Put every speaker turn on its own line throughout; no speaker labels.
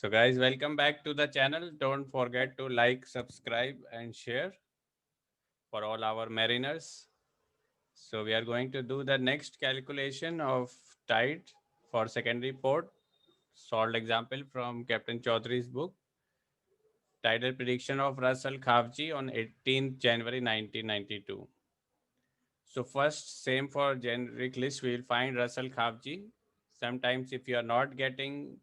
So guys, welcome back to the channel. Don't forget to like, subscribe and share for all our mariners. So we are going to do the next calculation of tide for secondary port. Solved example from Captain Chaudhary's book. Tidal prediction of Russell Khavji on 18th January 1992. So first, same for generic list, we will find Russell Khavji. Sometimes if you are not getting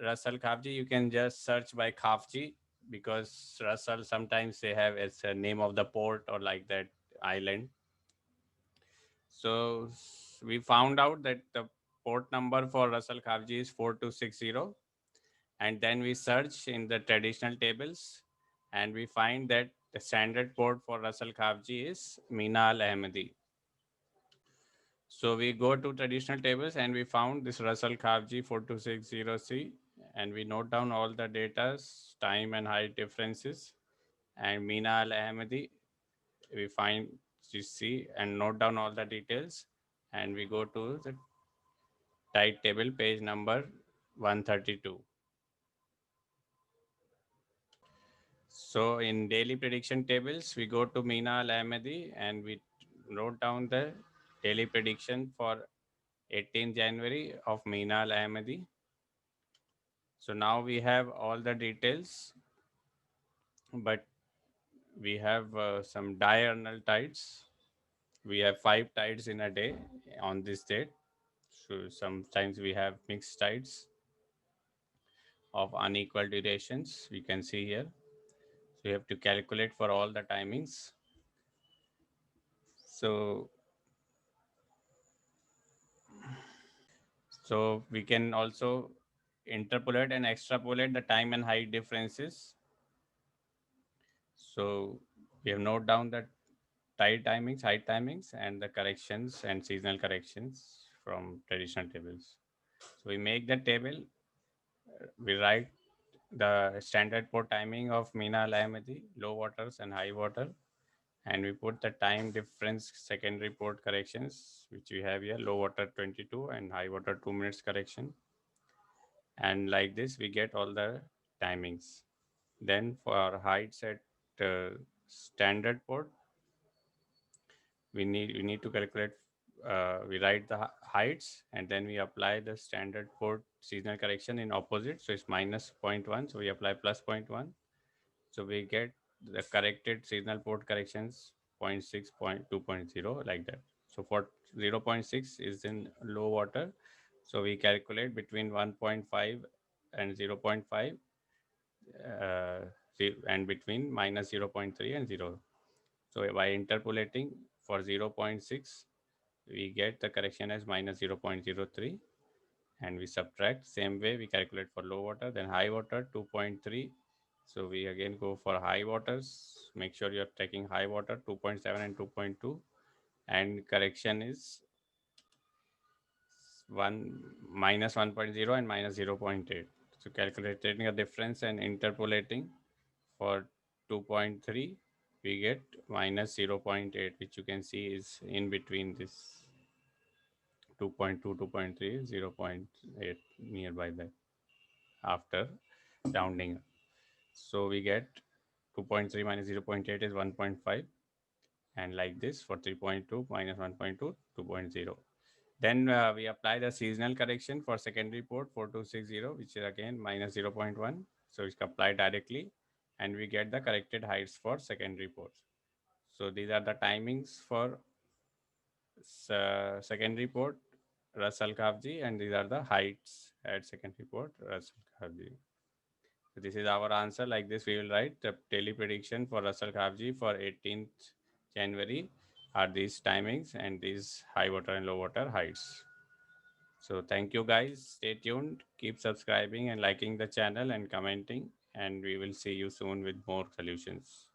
Russell Khafji, you can just search by Khafji because Russell sometimes they have as a name of the port or like that island. So we found out that the port number for Russell Khafji is 4260, and then we search in the traditional tables and we find that the standard port for Russell Khafji is Mina Al Ahmadi. So we go to traditional tables and we found this Russell Khafji 4260C, and we note down all the data, time and height differences. And Mina Al Ahmadi, we find GC and note down all the details. And we go to the tide table, page number 132. So in daily prediction tables, we go to Mina Al Ahmadi and we note down the daily prediction for 18 January of Mina Al Ahmadi. So now we have all the details, but we have some diurnal tides. We have 5 tides in a day on this date. So sometimes we have mixed tides of unequal durations. We can see here. So you have to calculate for all the timings. So we can also interpolate and extrapolate the time and height differences. So we have noted down the tide timings, height timings, and the corrections and seasonal corrections from traditional tables. So we make the table, we write the standard port timing of Mina Al Ahmadi, low waters and high water, and we put the time difference secondary port corrections, which we have here, low water 22 and high water 2 minutes correction. And like this, we get all the timings. Then for heights at standard port, we need to calculate, we write the heights and then we apply the standard port seasonal correction in opposite, so it's minus zero point 0.1, so we apply plus 0.1, so we get the corrected seasonal port corrections 0.6, 2.0, like that. So for 0.6 is in low water, so we calculate between 1.5 and 0.5, uh, and between minus 0.3 and 0. So by interpolating for 0.6, we get the correction as minus 0.03, and we subtract. Same way we calculate for low water, then high water 2.3. So we again go for high waters. Make sure you're taking high water 2.7 and 2.2, and correction is 1 and minus 0.8. So calculating the difference and interpolating for 2.3, we get minus 0.8, which you can see is in between this 2.2, 2.3, 0.8 nearby that after rounding. So we get 2.3 minus 0.8 is 1.5, and like this for 3.2 minus 1.2, 2.0. Then we apply the seasonal correction for secondary port 4260, which is again minus 0.1. So it's applied directly, and we get the corrected heights for secondary ports. So these are the timings for secondary port Russell Khafji, and these are the heights at secondary port Russell Khafji. So this is our answer. Like this, we will write the daily prediction for Russell Khafji for 18th January are these timings and these high water and low water heights. So thank you guys. Stay tuned. Keep subscribing and liking the channel and commenting. And we will see you soon with more solutions.